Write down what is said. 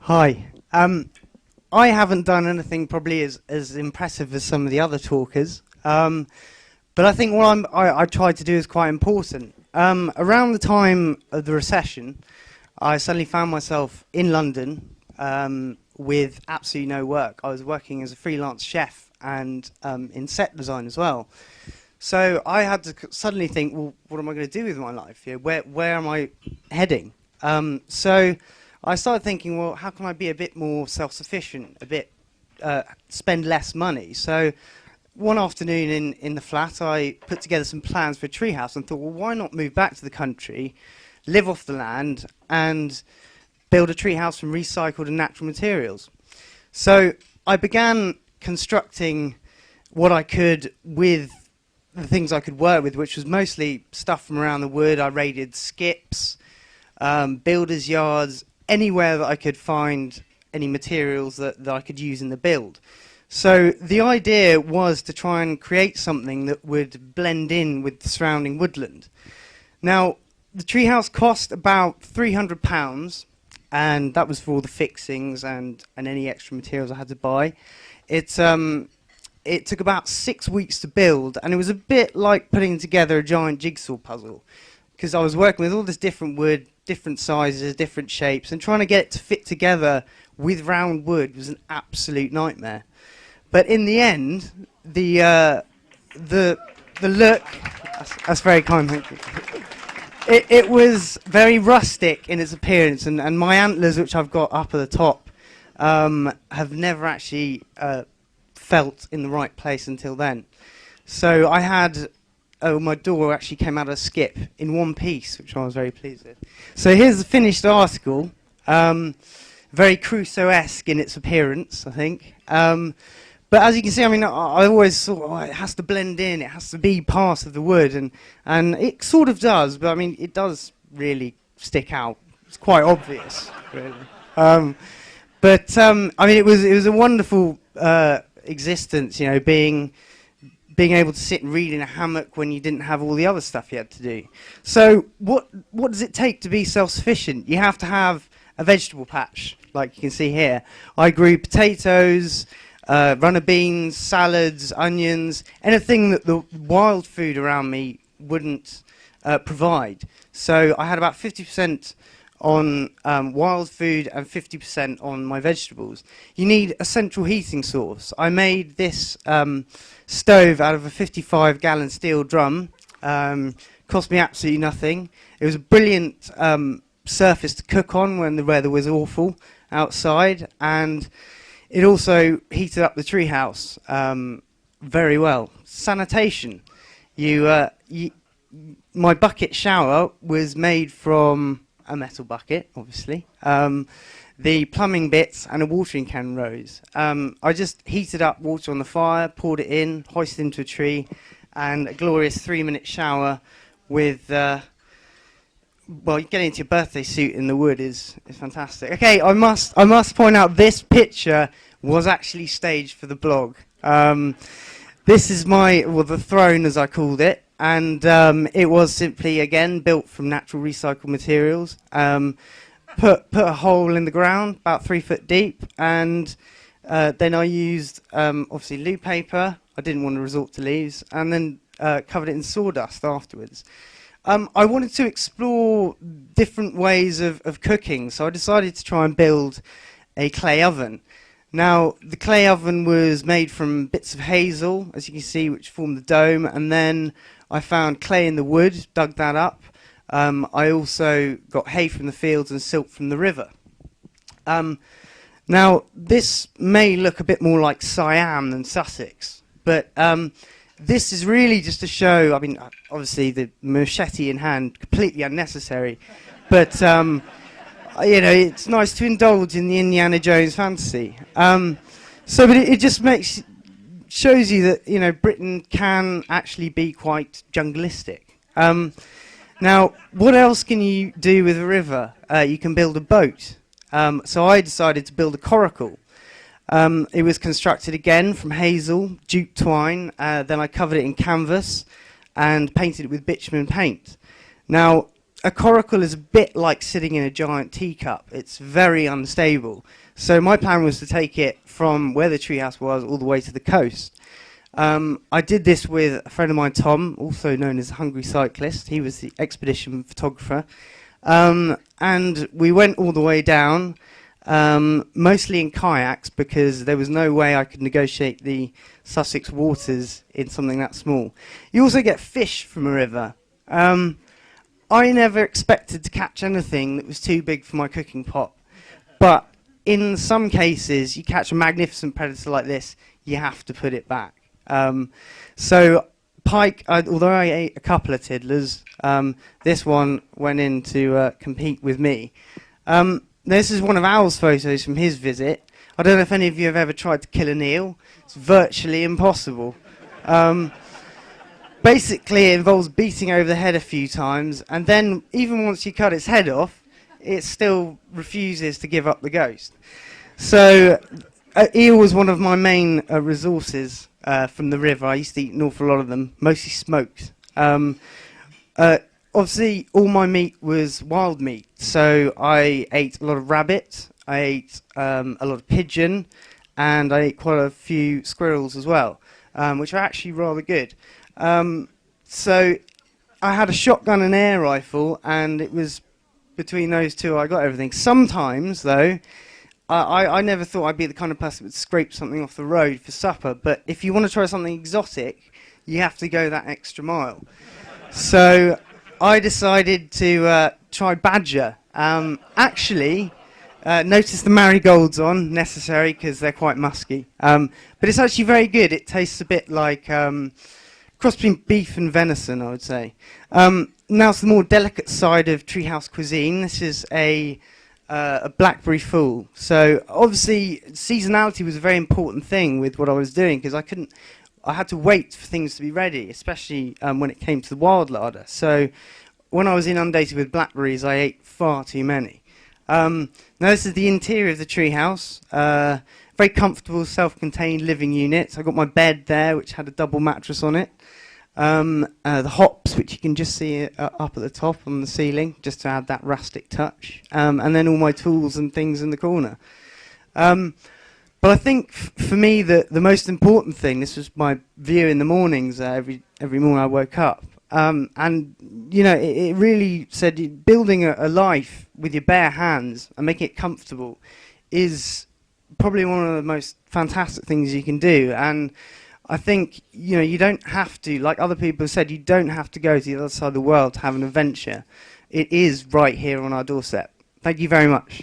Hi. I haven't done anything probably as impressive as some of the other talkers, but I think what I tried to do is quite important. Around the time of the recession, I suddenly found myself in London with absolutely no work. I was working as a freelance chef and in set design as well. So I had to suddenly think, well, what am I going to do with my life? You know, where am I heading? So I started thinking, well, how can I be a bit more self-sufficient, spend less money? So one afternoon in the flat, I put together some plans for a treehouse and thought, well, why not move back to the country, live off the land, and build a treehouse from recycled and natural materials? So I began constructing what I could with the things I could work with, which was mostly stuff from around the wood. I raided skips, builders' yards, anywhere that I could find any materials that I could use in the build. So the idea was to try and create something that would blend in with the surrounding woodland. Now, the treehouse cost about £300, and that was for all the fixings and any extra materials I had to buy. It took about 6 weeks to build, and it was a bit like putting together a giant jigsaw puzzle, because I was working with all this different wood, different sizes, different shapes, and trying to get it to fit together with round wood was an absolute nightmare. But in the end, the look, that's very kind, thank you. It was very rustic in its appearance, and my antlers, which I've got up at the top, have never actually felt in the right place until then. So I had, my door actually came out of a skip in one piece, which I was very pleased with. So here's the finished article, very Crusoe-esque in its appearance, I think. But as you can see, I mean, I always thought, oh, it has to blend in, it has to be part of the wood, and it sort of does, but I mean, it does really stick out. It's quite obvious, really. I mean, it was a wonderful existence, you know, being able to sit and read in a hammock when you didn't have all the other stuff you had to do. So what does it take to be self-sufficient? You have to have a vegetable patch, like you can see here. I grew potatoes, runner beans, salads, onions, anything that the wild food around me wouldn't provide. So I had about 50% on wild food and 50% on my vegetables. You need a central heating source. I made this stove out of a 55-gallon steel drum. Cost me absolutely nothing. It was a brilliant surface to cook on when the weather was awful outside, and it also heated up the treehouse very well. Sanitation. My bucket shower was made from a metal bucket, obviously. The plumbing bits and a watering can rose. I just heated up water on the fire, poured it in, hoisted it into a tree, and a glorious 3-minute shower with, well, getting into your birthday suit in the wood is fantastic. Okay, I must point out this picture was actually staged for the blog. This is the throne, as I called it, and it was simply, again, built from natural recycled materials. Put a hole in the ground about 3 foot deep, and then I used obviously loo paper. I didn't want to resort to leaves, and then covered it in sawdust afterwards. I wanted to explore different ways of cooking, so I decided to try and build a clay oven. Now, the clay oven was made from bits of hazel, as you can see, which formed the dome, and then I found clay in the wood, dug that up. I also got hay from the fields and silk from the river. Now, this may look a bit more like Siam than Sussex, but this is really just to show, I mean, obviously the machete in hand, completely unnecessary, but you know, it's nice to indulge in the Indiana Jones fantasy. But it just shows you that, you know, Britain can actually be quite junglistic. Now, what else can you do with a river? You can build a boat. So I decided to build a coracle. It was constructed again from hazel, jute twine. Then I covered it in canvas and painted it with bitumen paint. Now, a coracle is a bit like sitting in a giant teacup. It's very unstable. So my plan was to take it from where the treehouse was all the way to the coast. I did this with a friend of mine, Tom, also known as the Hungry Cyclist. He was the expedition photographer. And we went all the way down, mostly in kayaks, because there was no way I could negotiate the Sussex waters in something that small. You also get fish from a river. I never expected to catch anything that was too big for my cooking pot. But in some cases, you catch a magnificent predator like this, you have to put it back. So pike, although I ate a couple of tiddlers, this one went in to compete with me. This is one of Al's photos from his visit. I don't know if any of you have ever tried to kill an eel. It's virtually impossible. Basically, it involves beating over the head a few times, and then even once you cut its head off, it still refuses to give up the ghost. So eel was one of my main resources from the river. I used to eat an awful lot of them, mostly smoked. Obviously, all my meat was wild meat, so I ate a lot of rabbit, I ate a lot of pigeon, and I ate quite a few squirrels as well, which are actually rather good. So I had a shotgun and air rifle, and it was between those two I got everything. Sometimes, though, I never thought I'd be the kind of person that would scrape something off the road for supper, but if you want to try something exotic, you have to go that extra mile. So I decided to try badger. Actually, notice the marigolds on, necessary because they're quite musky. But it's actually very good. It tastes a bit like cross between beef and venison, I would say. Now to the more delicate side of treehouse cuisine. This is a blackberry fool. So obviously seasonality was a very important thing with what I was doing, because I had to wait for things to be ready, especially when it came to the wild larder. So when I was inundated with blackberries, I ate far too many. Now this is the interior of the treehouse. Very comfortable, self-contained living unit. So I got my bed there, which had a double mattress on it. The hops, which you can just see up at the top on the ceiling, just to add that rustic touch. And then all my tools and things in the corner. But I think for me the most important thing, this was my view in the mornings, every morning I woke up. And you know, it really said building a life with your bare hands and making it comfortable is probably one of the most fantastic things you can do. And I think, you know, you don't have to, like other people have said, you don't have to go to the other side of the world to have an adventure. It is right here on our doorstep. Thank you very much.